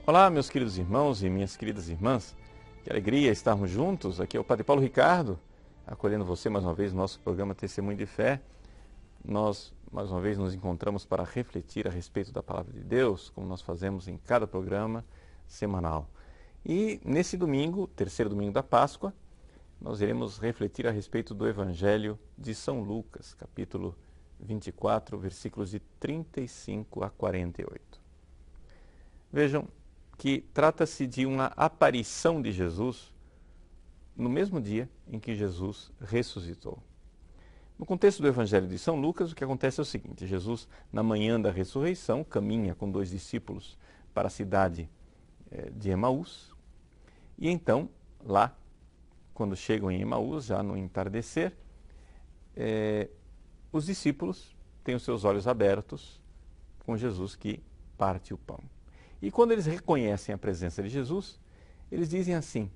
Olá, meus queridos irmãos e minhas queridas irmãs. Que alegria estarmos juntos. Aqui é o Padre Paulo Ricardo, acolhendo você mais uma vez no nosso programa Testemunho de Fé. Nós, mais uma vez, nos encontramos para refletir a respeito da Palavra de Deus, como nós fazemos em cada programa semanal. E nesse domingo, terceiro domingo da Páscoa, nós iremos refletir a respeito do Evangelho de São Lucas, capítulo 24, versículos de 35 a 48. Vejam que trata-se de uma aparição de Jesus no mesmo dia em que Jesus ressuscitou. No contexto do Evangelho de São Lucas, o que acontece é o seguinte: Jesus, na manhã da ressurreição, caminha com 2 discípulos para a cidade de Emaús, e então, lá, quando chegam em Emaús, já no entardecer, os discípulos têm os seus olhos abertos com Jesus que parte o pão. E quando eles reconhecem a presença de Jesus, eles dizem assim: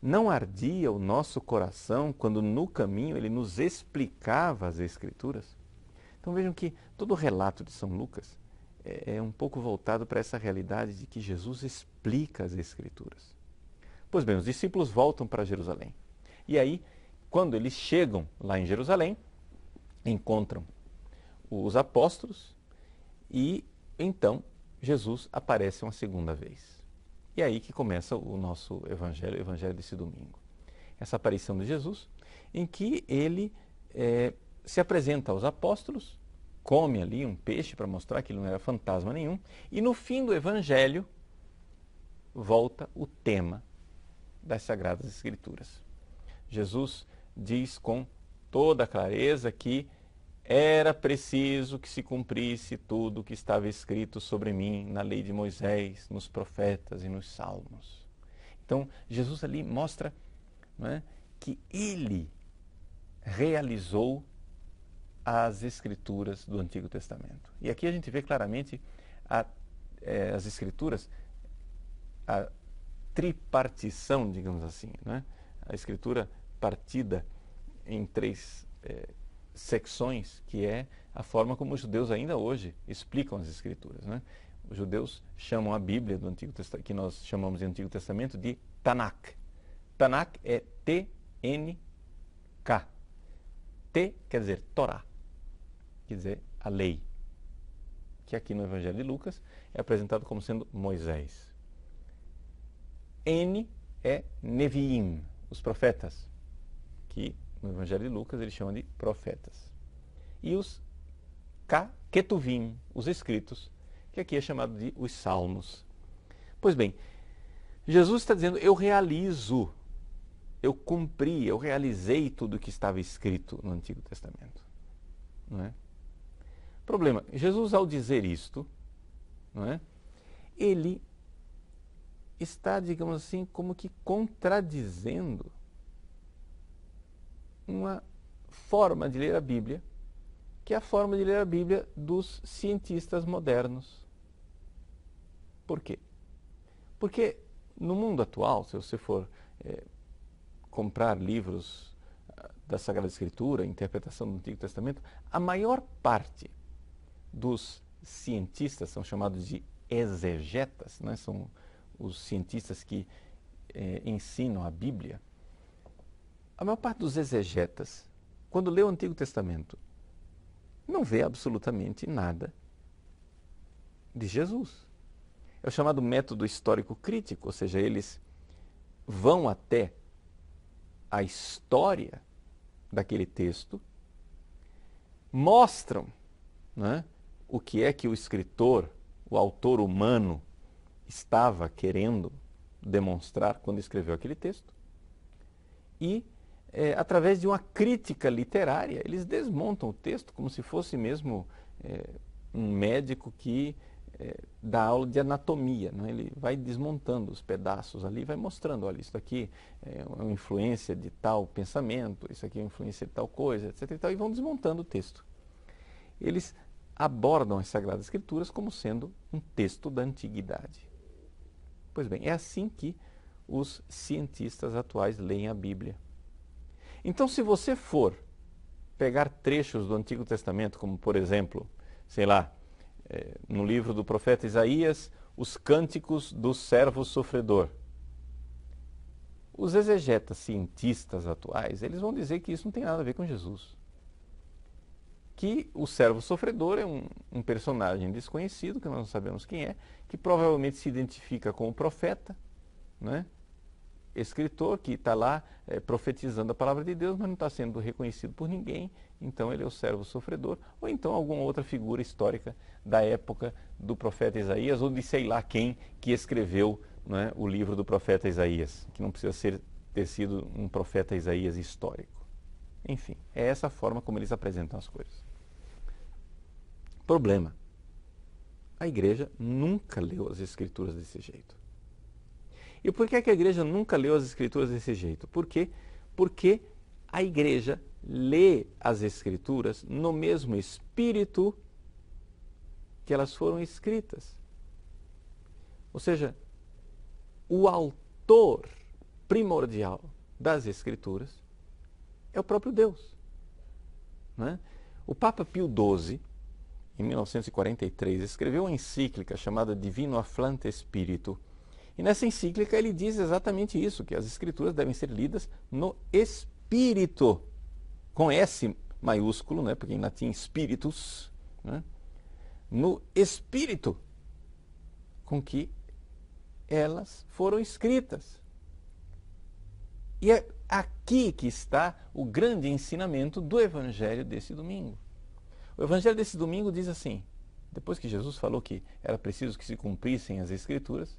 não ardia o nosso coração quando no caminho ele nos explicava as Escrituras? Então vejam que todo o relato de São Lucas é um pouco voltado para essa realidade de que Jesus explica as Escrituras. Pois bem, os discípulos voltam para Jerusalém. E aí, quando eles chegam lá em Jerusalém, encontram os apóstolos e então Jesus aparece uma segunda vez. E é aí que começa o nosso evangelho, o evangelho desse domingo. Essa aparição de Jesus, em que ele se apresenta aos apóstolos, come ali um peixe para mostrar que ele não era fantasma nenhum, e no fim do evangelho volta o tema das Sagradas Escrituras. Jesus diz com toda a clareza que era preciso que se cumprisse tudo o que estava escrito sobre mim na lei de Moisés, nos profetas e nos salmos. Então, Jesus ali mostra, não é, que ele realizou as Escrituras do Antigo Testamento. E aqui a gente vê claramente as Escrituras, a tripartição, digamos assim, não é? A Escritura partida em 3 secções, que é a forma como os judeus ainda hoje explicam as Escrituras, né? Os judeus chamam a Bíblia do Antigo Testamento, que nós chamamos de Antigo Testamento, de Tanakh. Tanakh é T-N-K. T quer dizer Torá, quer dizer a lei, que aqui no Evangelho de Lucas é apresentado como sendo Moisés. N é Neviim, os profetas, que no Evangelho de Lucas eles chamam de profetas. E os Ketuvim, os escritos, que aqui é chamado de os salmos. Pois bem, Jesus está dizendo: eu realizo, eu cumpri, eu realizei tudo o que estava escrito no Antigo Testamento. Não é? Problema, Jesus, ao dizer isto, não é, ele está, digamos assim, como que contradizendo uma forma de ler a Bíblia, que é a forma de ler a Bíblia dos cientistas modernos. Por quê? Porque no mundo atual, se você for comprar livros da Sagrada Escritura, interpretação do Antigo Testamento, a maior parte dos cientistas são chamados de exegetas, né? São os cientistas que ensinam a Bíblia. A maior parte dos exegetas, quando lê o Antigo Testamento, não vê absolutamente nada de Jesus. É o chamado método histórico crítico, ou seja, eles vão até a história daquele texto, mostram, né, o que é que o escritor, o autor humano, estava querendo demonstrar quando escreveu aquele texto, e através de uma crítica literária, eles desmontam o texto como se fosse mesmo um médico que dá aula de anatomia, não é? Ele vai desmontando os pedaços ali, vai mostrando: olha, isso aqui é uma influência de tal pensamento, isso aqui é uma influência de tal coisa, etc. e vão desmontando o texto. Eles abordam as Sagradas Escrituras como sendo um texto da antiguidade. Pois bem, é assim que os cientistas atuais leem a Bíblia. Então, se você for pegar trechos do Antigo Testamento, como por exemplo, sei lá, no livro do profeta Isaías, os cânticos do servo sofredor. Os exegetas cientistas atuais, eles vão dizer que isso não tem nada a ver com Jesus. Que o servo sofredor é um personagem desconhecido, que nós não sabemos quem é, que provavelmente se identifica com o profeta, né? Escritor que está lá profetizando a palavra de Deus, mas não está sendo reconhecido por ninguém, então ele é o servo sofredor, ou então alguma outra figura histórica da época do profeta Isaías, ou de sei lá quem que escreveu, né, o livro do profeta Isaías, que não precisa ter sido um profeta Isaías histórico. Enfim, é essa forma como eles apresentam as coisas. Problema: a igreja nunca leu as escrituras desse jeito. E por que a igreja nunca leu as escrituras desse jeito? Por quê? Porque a igreja lê as escrituras no mesmo espírito que elas foram escritas. Ou seja, o autor primordial das escrituras é o próprio Deus, né? O Papa Pio XII, em 1943, escreveu uma encíclica chamada Divino Afflante Spiritu. E nessa encíclica ele diz exatamente isso, que as escrituras devem ser lidas no Espírito, com S maiúsculo, né, porque em latim spiritus, né, no Espírito com que elas foram escritas. E é aqui que está o grande ensinamento do Evangelho desse domingo. O Evangelho desse domingo diz assim: depois que Jesus falou que era preciso que se cumprissem as Escrituras,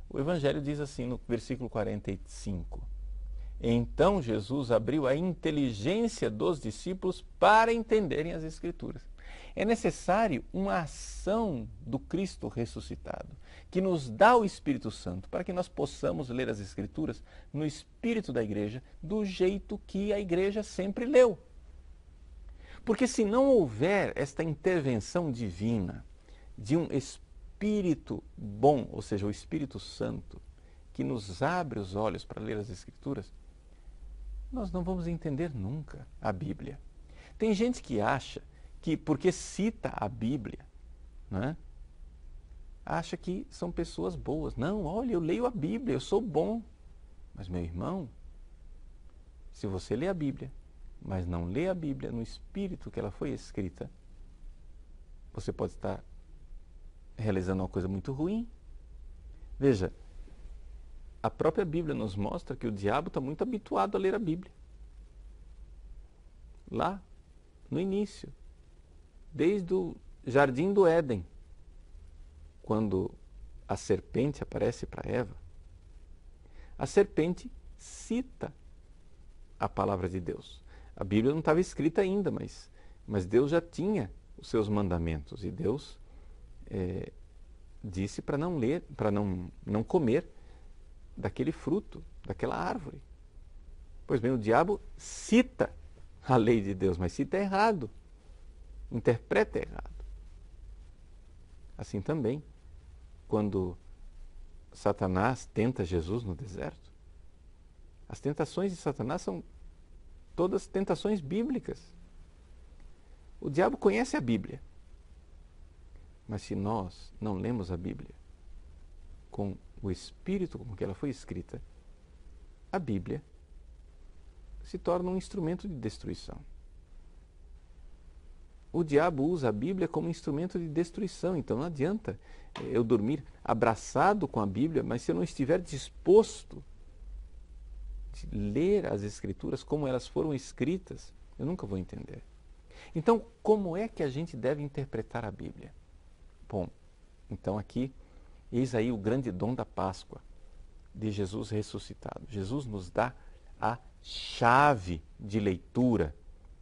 o Evangelho diz assim no versículo 45: então Jesus abriu a inteligência dos discípulos para entenderem as Escrituras. É necessário uma ação do Cristo ressuscitado, que nos dá o Espírito Santo, para que nós possamos ler as Escrituras no espírito da igreja, do jeito que a igreja sempre leu. Porque se não houver esta intervenção divina de um Espírito bom, ou seja, o Espírito Santo, que nos abre os olhos para ler as Escrituras, nós não vamos entender nunca a Bíblia. Tem gente que acha que porque cita a Bíblia, né, acha que são pessoas boas. Não, olha, eu leio a Bíblia, eu sou bom. Mas, meu irmão, se você lê a Bíblia, mas não lê a Bíblia no espírito que ela foi escrita, você pode estar realizando uma coisa muito ruim. Veja, a própria Bíblia nos mostra que o diabo está muito habituado a ler a Bíblia. Lá, no início, desde o Jardim do Éden, quando a serpente aparece para Eva, a serpente cita a palavra de Deus. A Bíblia não estava escrita ainda, mas Deus já tinha os seus mandamentos, e Deus disse para não ler, para não comer daquele fruto, daquela árvore. Pois bem, o diabo cita a lei de Deus, mas cita errado, interpreta errado. Assim também, quando Satanás tenta Jesus no deserto, as tentações de Satanás são todas tentações bíblicas. O diabo conhece a Bíblia, mas se nós não lemos a Bíblia com o espírito com que ela foi escrita, a Bíblia se torna um instrumento de destruição. O diabo usa a Bíblia como instrumento de destruição, então não adianta eu dormir abraçado com a Bíblia, mas se eu não estiver disposto a ler as Escrituras como elas foram escritas, eu nunca vou entender. Então, como é que a gente deve interpretar a Bíblia? Bom, então aqui, eis aí o grande dom da Páscoa, de Jesus ressuscitado. Jesus nos dá a chave de leitura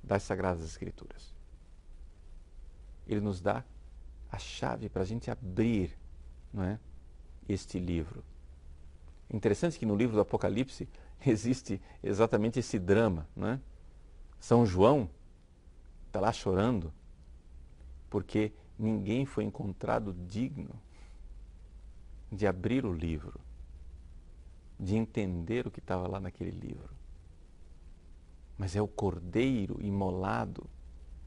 das Sagradas Escrituras. Ele nos dá a chave para a gente abrir, não é, este livro. Interessante que no livro do Apocalipse existe exatamente esse drama, não é? São João está lá chorando porque ninguém foi encontrado digno de abrir o livro, de entender o que estava lá naquele livro. Mas é o Cordeiro imolado,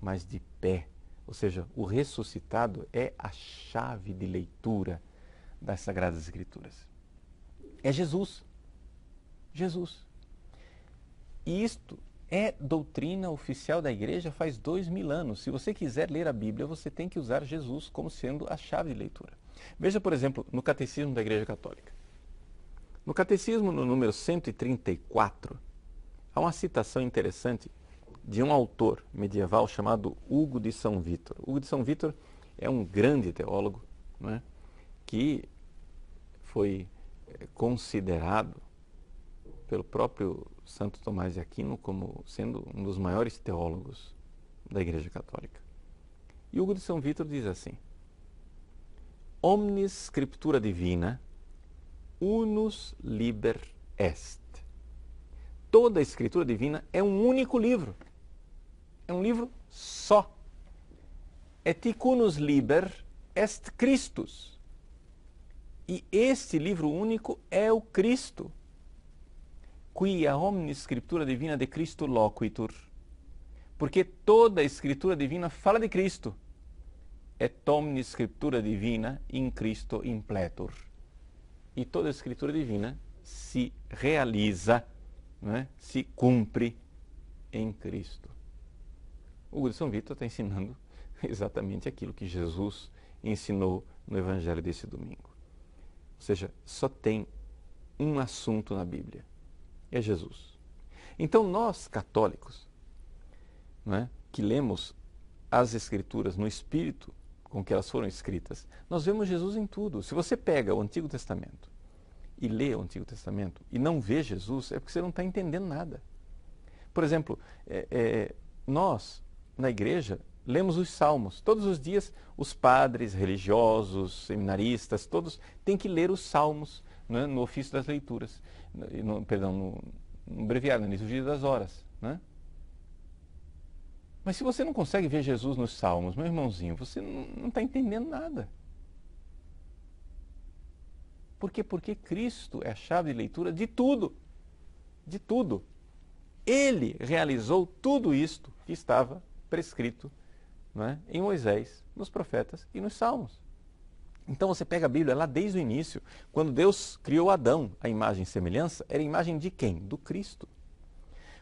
mas de pé. Ou seja, o ressuscitado é a chave de leitura das Sagradas Escrituras? É Jesus. Jesus. E isto é doutrina oficial da igreja faz 2000 anos. Se você quiser ler a Bíblia, você tem que usar Jesus como sendo a chave de leitura. Veja, por exemplo, no Catecismo da Igreja Católica. No Catecismo, no número 134, há uma citação interessante de um autor medieval chamado Hugo de São Vítor. Hugo de São Vítor é um grande teólogo, não é? Que foi considerado pelo próprio Santo Tomás de Aquino como sendo um dos maiores teólogos da Igreja Católica. E Hugo de São Vítor diz assim: Omnis scriptura divina unus liber est. Toda a escritura divina é um único livro. É um livro só. Et hic unus liber est Christus. E este livro único é o Cristo. Quia omnis scriptura divina de Christo loquitur. Porque toda a escritura divina fala de Cristo. Et omnis scriptura divina in Christo impletur. E toda a escritura divina se realiza, não é? Se cumpre em Cristo. Hugo de São Vítor está ensinando exatamente aquilo que Jesus ensinou no Evangelho desse domingo. Ou seja, só tem um assunto na Bíblia, é Jesus. Então nós, católicos, não é? Que lemos as Escrituras no espírito com que elas foram escritas, nós vemos Jesus em tudo. Se você pega o Antigo Testamento e lê o Antigo Testamento e não vê Jesus, é porque você não está entendendo nada. Por exemplo, nós, na igreja, lemos os Salmos. Todos os dias, os padres, religiosos, seminaristas, todos têm que ler os Salmos, né, no ofício das leituras, no breviário, na liturgia das horas. Né? Mas se você não consegue ver Jesus nos Salmos, meu irmãozinho, você não está entendendo nada. Por quê? Porque Cristo é a chave de leitura de tudo. De tudo. Ele realizou tudo isto que estava prescrito, não é, em Moisés, nos profetas e nos Salmos. Então você pega a Bíblia lá desde o início, quando Deus criou Adão, a imagem e semelhança, era a imagem de quem? Do Cristo.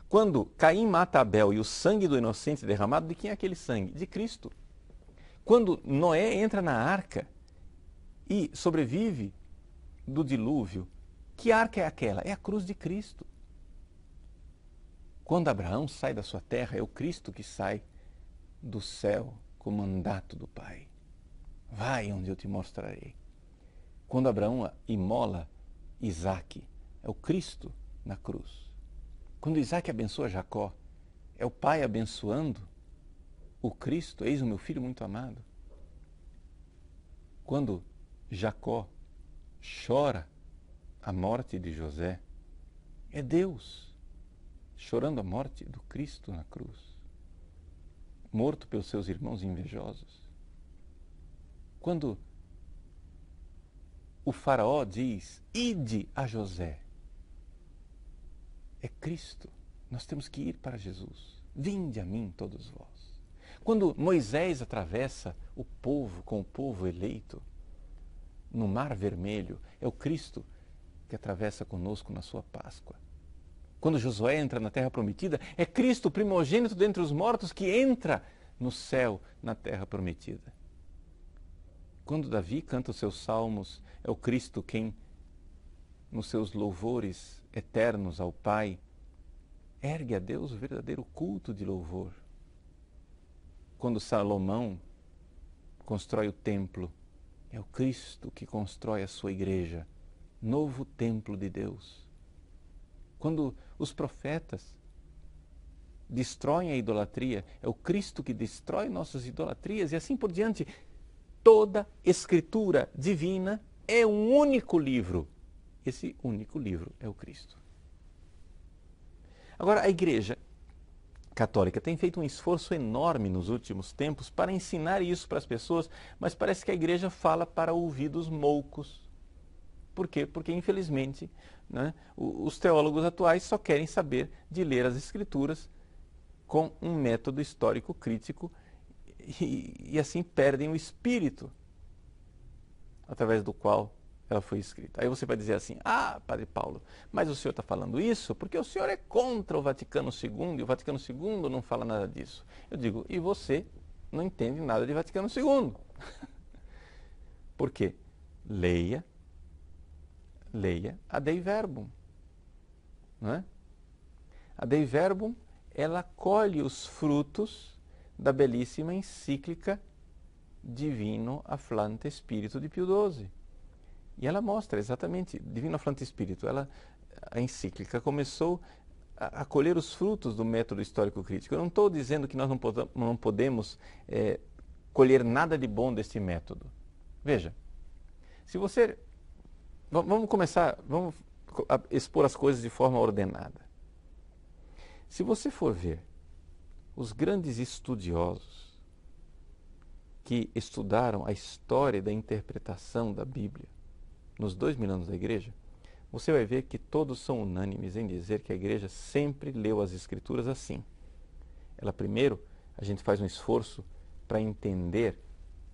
Quando Caim mata Abel e o sangue do inocente derramado, de quem é aquele sangue? De Cristo. Quando Noé entra na arca e sobrevive do dilúvio, que arca é aquela? É a cruz de Cristo. Quando Abraão sai da sua terra, é o Cristo que sai do céu com o mandato do Pai. Vai onde eu te mostrarei. Quando Abraão imola Isaque, é o Cristo na cruz. Quando Isaque abençoa Jacó, é o Pai abençoando o Cristo, eis o meu filho muito amado. Quando Jacó chora a morte de José, é Deus chorando a morte do Cristo na cruz, morto pelos seus irmãos invejosos. Quando o faraó diz, ide a José, é Cristo. Nós temos que ir para Jesus. Vinde a mim todos vós. Quando Moisés atravessa o povo com o povo eleito no Mar Vermelho, é o Cristo que atravessa conosco na sua Páscoa. Quando Josué entra na Terra Prometida, é Cristo, o primogênito dentre os mortos, que entra no céu, na Terra Prometida. Quando Davi canta os seus salmos, é o Cristo quem, nos seus louvores eternos ao Pai, ergue a Deus o verdadeiro culto de louvor. Quando Salomão constrói o templo, é o Cristo que constrói a sua igreja, novo templo de Deus. Quando os profetas destroem a idolatria, é o Cristo que destrói nossas idolatrias e assim por diante. Toda escritura divina é um único livro. Esse único livro é o Cristo. Agora, a Igreja Católica tem feito um esforço enorme nos últimos tempos para ensinar isso para as pessoas, mas parece que a Igreja fala para ouvidos moucos. Por quê? Porque, infelizmente, né, os teólogos atuais só querem saber de ler as Escrituras com um método histórico crítico e assim perdem o espírito através do qual ela foi escrita. Aí você vai dizer assim, ah, Padre Paulo, mas o senhor está falando isso porque o senhor é contra o Vaticano II e o Vaticano II não fala nada disso. Eu digo, e você não entende nada de Vaticano II. Por quê? Leia a Dei Verbum. Não é? A Dei Verbum, ela colhe os frutos da belíssima encíclica Divino Afflante Spiritu de Pio XII. E ela mostra exatamente, Divino Afflante Spiritu, a encíclica começou a colher os frutos do método histórico-crítico. Eu não estou dizendo que nós não podemos colher nada de bom deste método. Veja, se você... Vamos expor as coisas de forma ordenada. Se você for ver os grandes estudiosos que estudaram a história da interpretação da Bíblia nos 2000 anos da Igreja, você vai ver que todos são unânimes em dizer que a Igreja sempre leu as Escrituras assim. Primeiro, a gente faz um esforço para entender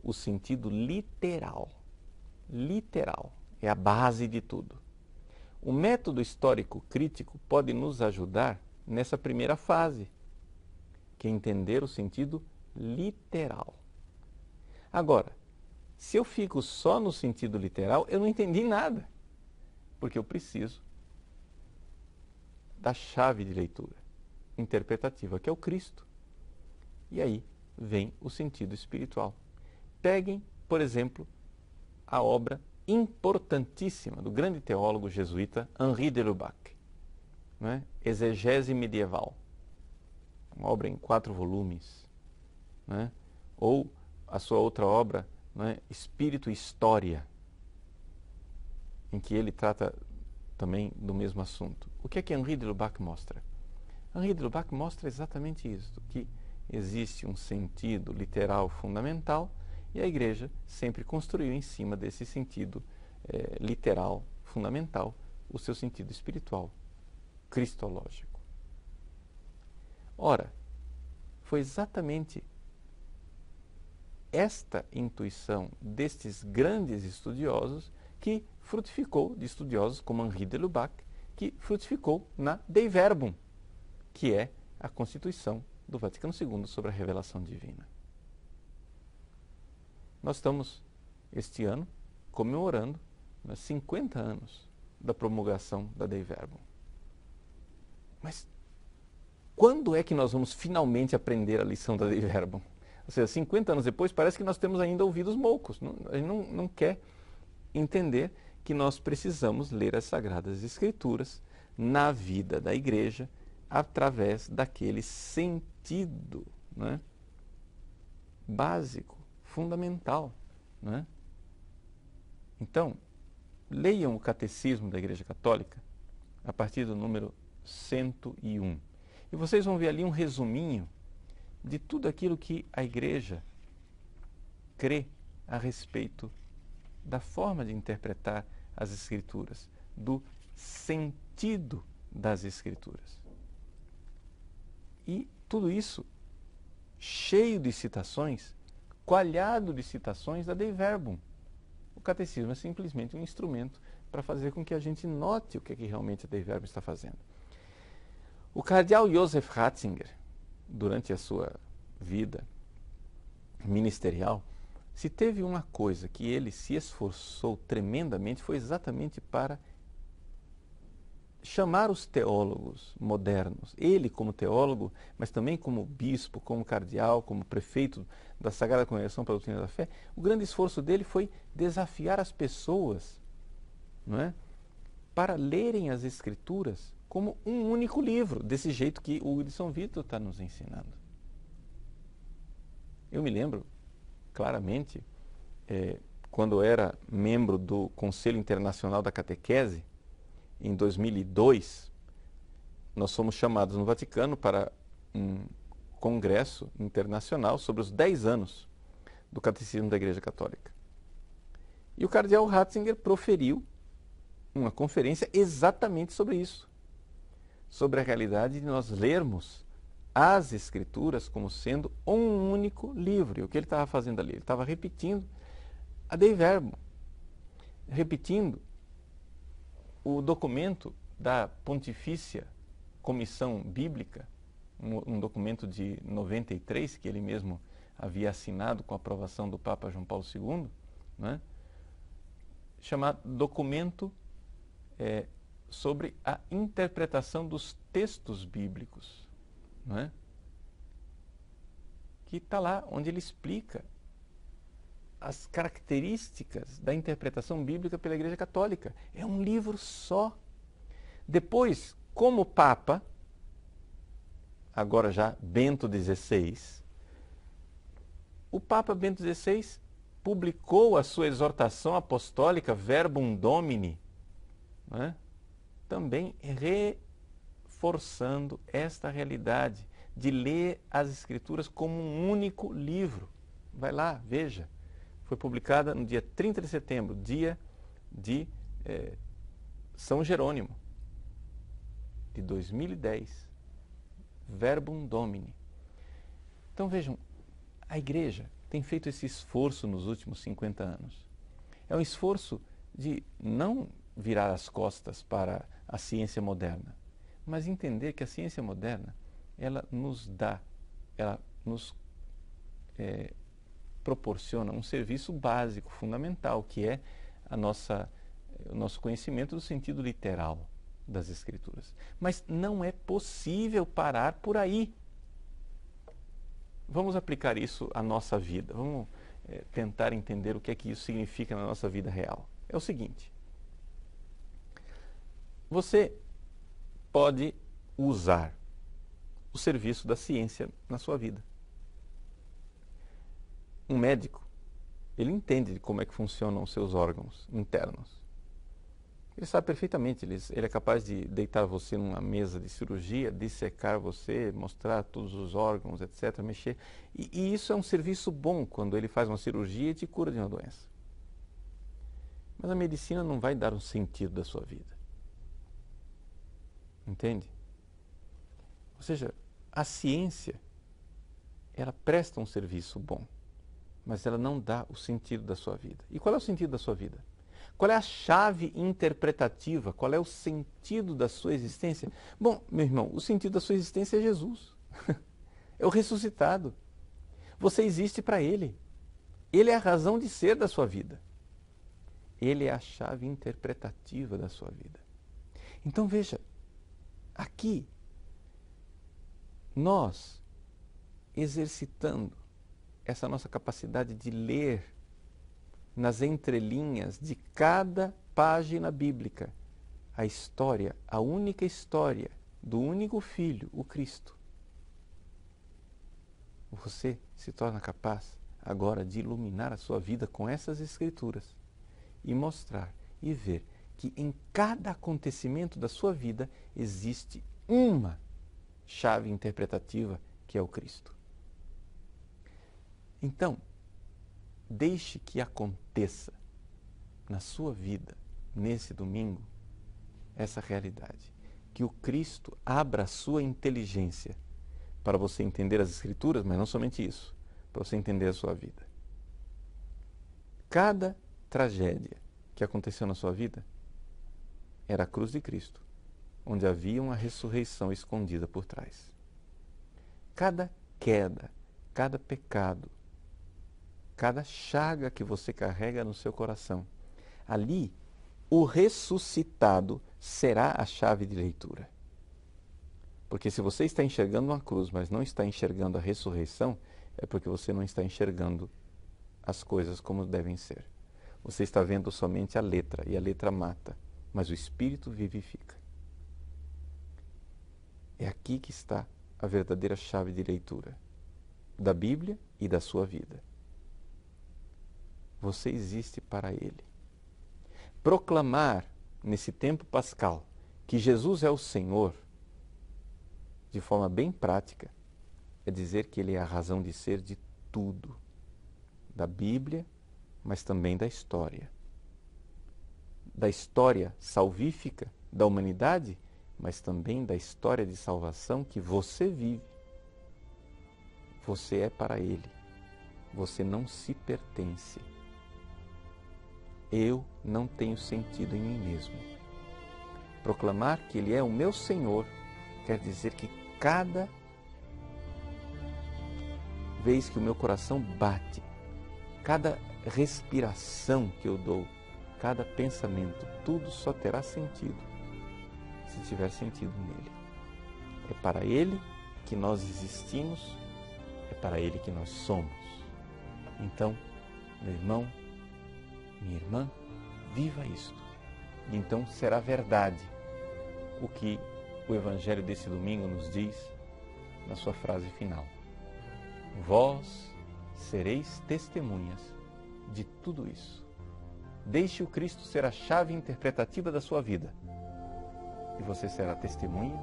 o sentido literal. Literal é a base de tudo. O método histórico crítico pode nos ajudar nessa primeira fase, que é entender o sentido literal. Agora, se eu fico só no sentido literal, eu não entendi nada, porque eu preciso da chave de leitura interpretativa, que é o Cristo. E aí vem o sentido espiritual. Peguem, por exemplo, a obra importantíssima do grande teólogo jesuíta Henri de Lubac, não é? Exegese Medieval, uma obra em 4 volumes, não é? Ou a sua outra obra, não é? Espírito e História, em que ele trata também do mesmo assunto. O que é que Henri de Lubac mostra? Henri de Lubac mostra exatamente isso, que existe um sentido literal fundamental e a Igreja sempre construiu em cima desse sentido literal fundamental o seu sentido espiritual, cristológico. Ora, foi exatamente esta intuição destes grandes estudiosos que frutificou, de estudiosos como Henri de Lubac, que frutificou na Dei Verbum, que é a Constituição do Vaticano II sobre a revelação divina. Nós estamos, este ano, comemorando 50 anos da promulgação da Dei Verbum. Mas quando é que nós vamos finalmente aprender a lição da Dei Verbum? Ou seja, 50 anos depois, parece que nós temos ainda ouvidos moucos. A gente não quer entender que nós precisamos ler as Sagradas Escrituras na vida da Igreja através daquele sentido, não é? Básico, fundamental, não é? Então, leiam o Catecismo da Igreja Católica a partir do número 101. E vocês vão ver ali um resuminho de tudo aquilo que a Igreja crê a respeito da forma de interpretar as Escrituras, do sentido das Escrituras. E tudo isso cheio de citações, coalhado de citações da Dei Verbum. O catecismo é simplesmente um instrumento para fazer com que a gente note o que é que realmente a Dei Verbum está fazendo. O cardeal Joseph Ratzinger, durante a sua vida ministerial, se teve uma coisa que ele se esforçou tremendamente, foi exatamente para chamar os teólogos modernos, ele como teólogo, mas também como bispo, como cardeal, como prefeito da Sagrada Congregação para a Doutrina da Fé. O grande esforço dele foi desafiar as pessoas, não é, para lerem as Escrituras como um único livro, desse jeito que o Hugo de São Vítor está nos ensinando. Eu me lembro claramente, quando eu era membro do Conselho Internacional da Catequese, em 2002, nós fomos chamados no Vaticano para um congresso internacional sobre os 10 anos do Catecismo da Igreja Católica. E o cardeal Ratzinger proferiu uma conferência exatamente sobre isso, sobre a realidade de nós lermos as Escrituras como sendo um único livro. E o que ele estava fazendo ali? Ele estava repetindo a Dei Verbum. repetindo o documento da Pontifícia Comissão Bíblica, um documento de 93, que ele mesmo havia assinado com a aprovação do Papa João Paulo II, né? Chamado Documento sobre a interpretação dos textos bíblicos, né? Que está lá, onde ele explica as características da interpretação bíblica pela Igreja Católica. É um livro só. Depois, como Papa, agora já Bento XVI, o Papa Bento XVI publicou a sua exortação apostólica Verbum Domini, né? Também reforçando esta realidade de ler as Escrituras como um único livro. Vai lá, veja. Foi publicada no dia 30 de setembro, dia de São Jerônimo, de 2010. Verbum Domini. Então vejam, a Igreja tem feito esse esforço nos últimos 50 anos. É um esforço de não virar as costas para a ciência moderna, mas entender que a ciência moderna, ela nos proporciona um serviço básico, fundamental, que é o nosso conhecimento do sentido literal das Escrituras. Mas não é possível parar por aí. Vamos aplicar isso à nossa vida. Vamos tentar entender o que é que isso significa na nossa vida real. É o seguinte: você pode usar o serviço da ciência na sua vida. Um médico, ele entende como é que funcionam os seus órgãos internos. Ele sabe perfeitamente, ele é capaz de deitar você numa mesa de cirurgia, dissecar você, mostrar todos os órgãos, etc., mexer. E isso é um serviço bom quando ele faz uma cirurgia e te cura de uma doença. Mas a medicina não vai dar um sentido da sua vida. Entende? Ou seja, a ciência, ela presta um serviço bom, mas ela não dá o sentido da sua vida. E qual é o sentido da sua vida? Qual é a chave interpretativa? Qual é o sentido da sua existência? Bom, meu irmão, o sentido da sua existência é Jesus. É o ressuscitado. Você existe para Ele. Ele é a razão de ser da sua vida. Ele é a chave interpretativa da sua vida. Então veja, aqui, nós exercitando essa nossa capacidade de ler nas entrelinhas de cada página bíblica a história, a única história do único Filho, o Cristo. Você se torna capaz agora de iluminar a sua vida com essas Escrituras e mostrar e ver que em cada acontecimento da sua vida existe uma chave interpretativa que é o Cristo. Então, deixe que aconteça na sua vida, nesse domingo, essa realidade. Que o Cristo abra a sua inteligência para você entender as Escrituras, mas não somente isso, para você entender a sua vida. Cada tragédia que aconteceu na sua vida era a cruz de Cristo, onde havia uma ressurreição escondida por trás. Cada queda, cada pecado, cada chaga que você carrega no seu coração, ali o ressuscitado será a chave de leitura. Porque se você está enxergando uma cruz, mas não está enxergando a ressurreição, é porque você não está enxergando as coisas como devem ser. Você está vendo somente a letra, e a letra mata, mas o Espírito vivifica. É aqui que está a verdadeira chave de leitura da Bíblia e da sua vida. Você existe para Ele. Proclamar nesse tempo pascal que Jesus é o Senhor, de forma bem prática, é dizer que Ele é a razão de ser de tudo, da Bíblia, mas também da história. Da história salvífica da humanidade, mas também da história de salvação que você vive. Você é para Ele. Você não se pertence. eu não tenho sentido em mim mesmo. Proclamar que Ele é o meu Senhor quer dizer que cada vez que o meu coração bate, cada respiração que eu dou, cada pensamento, tudo só terá sentido se tiver sentido nele. É para Ele que nós existimos, é para Ele que nós somos. Então, meu irmão, minha irmã, viva isto. E então será verdade o que o Evangelho desse domingo nos diz na sua frase final. Vós sereis testemunhas de tudo isso. Deixe o Cristo ser a chave interpretativa da sua vida. E você será testemunha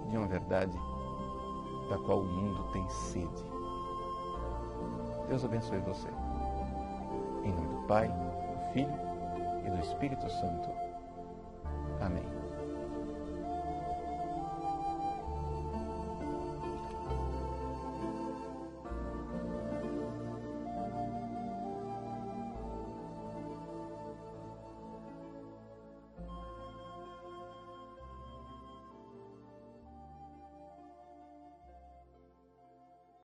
de uma verdade da qual o mundo tem sede. Deus abençoe você. Em nome do Pai, do Filho e do Espírito Santo. Amém.